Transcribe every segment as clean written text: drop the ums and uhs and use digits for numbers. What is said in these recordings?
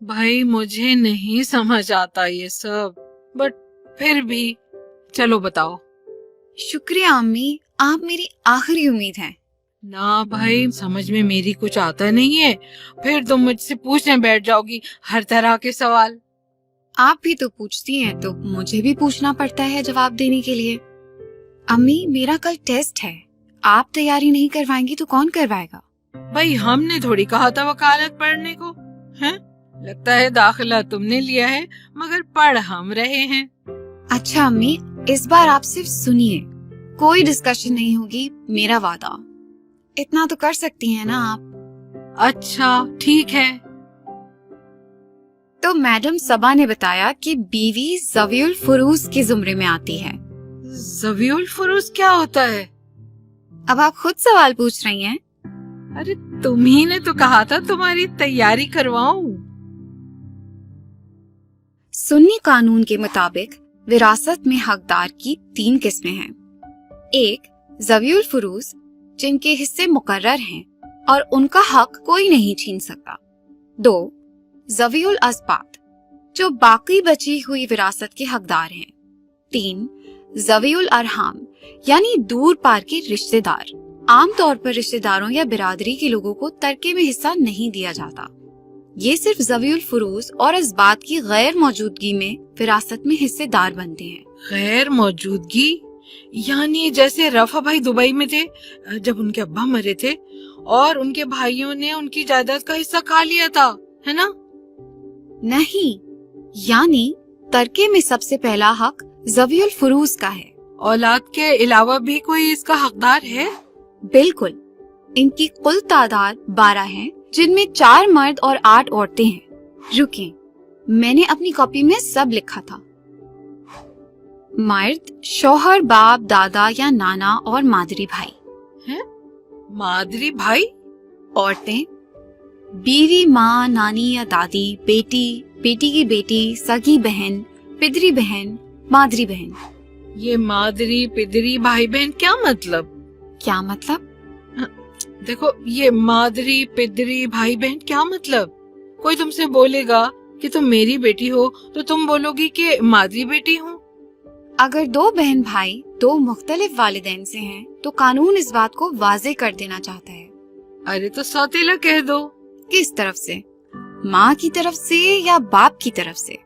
भाई मुझे नहीं समझ आता ये सब, बट फिर भी चलो बताओ। शुक्रिया अम्मी, आप मेरी आखिरी उम्मीद हैं। ना भाई, समझ में मेरी कुछ आता नहीं है, फिर तुम मुझसे पूछने बैठ जाओगी हर तरह के सवाल। आप भी तो पूछती हैं तो मुझे भी पूछना पड़ता है जवाब देने के लिए। अम्मी, मेरा कल टेस्ट है, आप तैयारी नहीं करवाएंगी तो कौन करवाएगा? भाई हमने थोड़ी कहा था वकालत पढ़ने को, हैं? लगता है दाखिला तुमने लिया है मगर पढ़ हम रहे हैं। अच्छा अम्मी, इस बार आप सिर्फ सुनिए, कोई डिस्कशन नहीं होगी, मेरा वादा। इतना तो कर सकती हैं ना आप? अच्छा ठीक है। तो मैडम सबा ने बताया कि बीवी ज़वीउल फुरूज के जुमरे में आती है। ज़वीउल फुरूज क्या होता है? अब आप खुद सवाल पूछ रही हैं। अरे तुम्ही ने तो कहा था तुम्हारी तैयारी करवाऊं। सुन्नी कानून के मुताबिक विरासत में हकदार की 3 किस्में हैं। 1, ज़वीउल फुरूज, जिनके हिस्से मुकर्रर हैं और उनका हक कोई नहीं छीन सकता। 2, ज़वीउल अस्बात, जो बाकी बची हुई विरासत के हकदार हैं। 3, ज़वीउल अरहाम, यानी दूर पार के रिश्तेदार। आमतौर पर रिश्तेदारों या बिरादरी के लोगों को तरके में हिस्सा नहीं दिया जाता। ये सिर्फ ज़वीउल फुरूज और अस्बात की गैर मौजूदगी में विरासत में हिस्सेदार बनते हैं। गैर मौजूदगी यानी जैसे रफा भाई दुबई में थे जब उनके अब्बा मरे थे और उनके भाइयों ने उनकी जायदाद का हिस्सा खा लिया था, है ना? नहीं, यानी तरके में सबसे पहला हक ज़वीउल फुरूज का है। औलाद के अलावा भी कोई इसका हकदार है? बिल्कुल, इनकी कुल तादाद 12 है, जिनमें 4 मर्द और 8 औरतें हैं। रुकें, मैंने अपनी कॉपी में सब लिखा था। मर्द शौहर, बाप, दादा या नाना और मादरी भाई हैं? मादरी भाई? औरतें बीवी, माँ, नानी या दादी, बेटी, बेटी की बेटी, सगी बहन, पिदरी बहन, मादरी बहन। ये मादरी पिदरी भाई बहन क्या मतलब? क्या मतलब? देखो, ये मादरी पिदरी भाई बहन क्या मतलब? कोई तुमसे बोलेगा कि तुम मेरी बेटी हो तो तुम बोलोगी कि मादरी बेटी हूँ। अगर 2 बहन भाई 2 मुख्तलिफ वालिदैन से हैं तो कानून इस बात को वाज़ेह कर देना चाहता है। अरे तो सौतेला कह दो। किस तरफ से? माँ की तरफ से या बाप की तरफ से?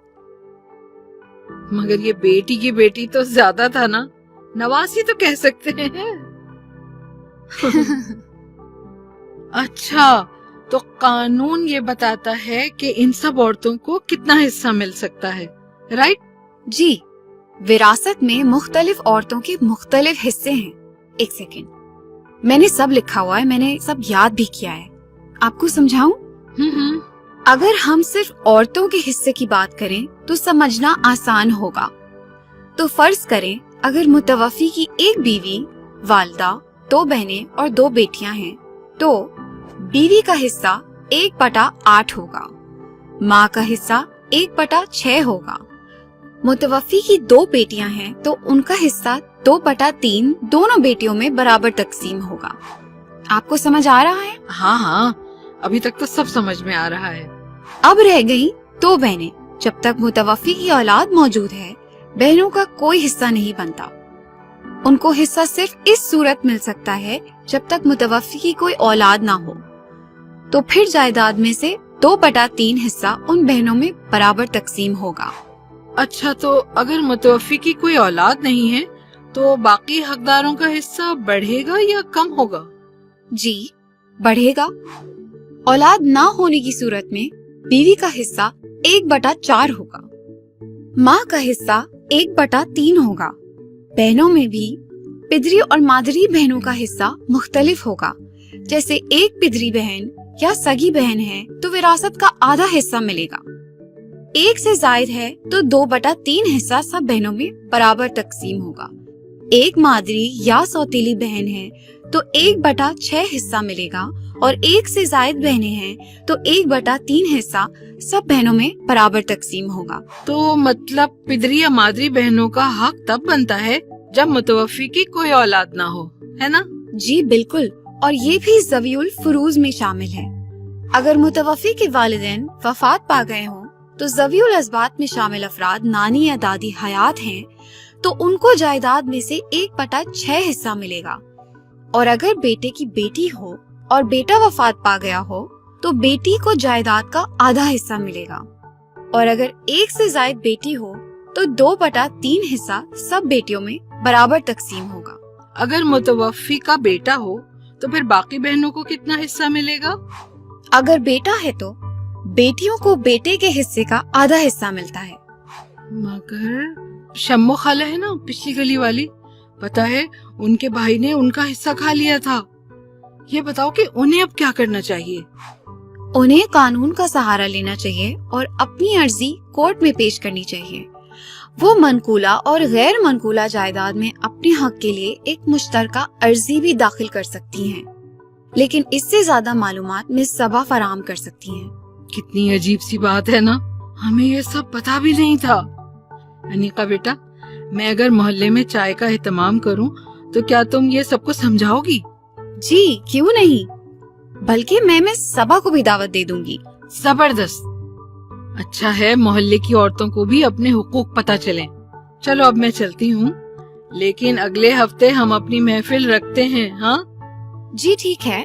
मगर ये बेटी की बेटी तो ज्यादा था ना, नवासी तो कह सकते हैं। अच्छा, तो कानून ये बताता है कि इन सब औरतों को कितना हिस्सा मिल सकता है, राइट? जी, विरासत में मुख्तलिफ औरतों के मुख्तलिफ हिस्से हैं। एक सेकेंड, मैंने सब लिखा हुआ है, मैंने सब याद भी किया है। आपको समझाऊं? अगर हम सिर्फ औरतों के हिस्से की बात करें तो समझना आसान होगा। तो फर्ज करें अगर मुतवफ़ी की एक बीवी, वालदा, 2 बहनें और 2 बेटियां हैं, तो बीवी का हिस्सा 1/8 होगा, माँ का हिस्सा 1/6 होगा। मुतवफ़ी की 2 बेटियां हैं तो उनका हिस्सा 2/3 दोनों बेटियों में बराबर तकसीम होगा। आपको समझ आ रहा है? हाँ हाँ, अभी तक तो सब समझ में आ रहा है। अब रह गई 2 बहनें। जब तक मुतवफ़ी की औलाद मौजूद है, बहनों का कोई हिस्सा नहीं बनता। उनको हिस्सा सिर्फ इस सूरत मिल सकता है जब तक मुतवफ़ी की कोई औलाद ना हो, तो फिर जायदाद में से 2/3 हिस्सा उन बहनों में बराबर तकसीम होगा। अच्छा, तो अगर मुतवफ़ी की कोई औलाद नहीं है तो बाकी हकदारों का हिस्सा बढ़ेगा या कम होगा? जी, बढ़ेगा। औलाद ना होने की सूरत में बीवी का हिस्सा 1/4 होगा, माँ का हिस्सा 1/3 होगा। बहनों में भी पिदरी और मादरी बहनों का हिस्सा मुख्तलिफ होगा। जैसे एक पिदरी बहन या सगी बहन है तो विरासत का आधा हिस्सा मिलेगा। 1 से जायद है तो 2/3 हिस्सा सब बहनों में बराबर तकसीम होगा। एक मादरी या सौतेली बहन है तो 1/6 हिस्सा मिलेगा और 1 से जायद बहनें हैं तो 1/3 हिस्सा सब बहनों में बराबर तकसीम होगा। तो मतलब पिदरी या मादरी बहनों का हक तब बनता है जब मुतवफ़ी की कोई औलाद ना हो, है ना? जी बिल्कुल, और ये भी ज़वीउल फुरूज में शामिल है। اگر متوفی کے والدین وفات پا گئے ہوں تو ذوی الاسبات میں شامل افراد نانی یا دادی حیات ہیں تو ان کو جائیداد میں سے 1/6 حصہ ملے گا، اور اگر بیٹے کی بیٹی ہو اور بیٹا وفات پا گیا ہو تو بیٹی کو جائیداد کا آدھا حصہ ملے گا، اور اگر ایک سے زائد بیٹی ہو تو 2/3 حصہ سب بیٹیوں میں برابر تقسیم ہوگا۔ اگر متوفی کا بیٹا ہو تو پھر باقی بہنوں کو کتنا حصہ ملے گا؟ اگر بیٹا ہے تو بیٹیوں کو بیٹے کے حصے کا آدھا حصہ ملتا ہے۔ مگر شمو خالہ ہے نا، پچھلی گلی والی، پتا ہے ان کے بھائی نے ان کا حصہ کھا لیا تھا۔ یہ بتاؤ کہ انہیں اب کیا کرنا چاہیے؟ انہیں قانون کا سہارا لینا چاہیے اور اپنی عرضی کورٹ میں پیش کرنی چاہیے۔ وہ منقولہ اور غیر منقولہ جائیداد میں اپنے حق کے لیے ایک مشترکہ عرضی بھی داخل کر سکتی ہیں، لیکن اس سے زیادہ معلومات مس صبا فراہم کر سکتی ہیں۔ کتنی عجیب سی بات ہے نا، ہمیں یہ سب پتا بھی نہیں تھا۔ انیقا بیٹا، میں اگر محلے میں چائے کا اہتمام کروں تو کیا تم یہ سب کو سمجھاؤ گی؟ جی کیوں نہیں، بلکہ میں مس صبا کو بھی دعوت دے دوں گی۔ زبردست، اچھا ہے محلے کی عورتوں کو بھی اپنے حقوق پتہ چلیں۔ چلو اب میں چلتی ہوں، لیکن اگلے ہفتے ہم اپنی محفل رکھتے ہیں۔ ہاں جی ٹھیک ہے،